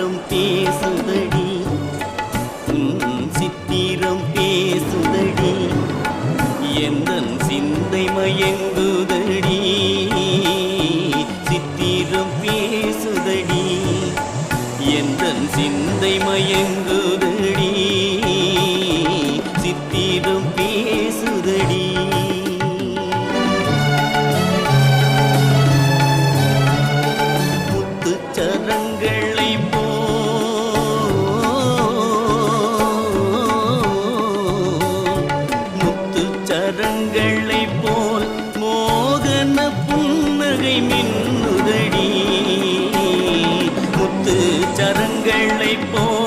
சித்திரம் பேசுதடி சித்திரம் பேசுதடி எந்தன் சிந்தை மயங்குதடி சித்திரம் பேசுதடி எந்தன் சிந்தை மயங்குதடி சித்திரம் பேசுதடி முத்துச்சரங்களை முத்துச்சரங்களை போல் மோகன புன்னகை மின்னுதடி முத்துச்சரங்களை போல்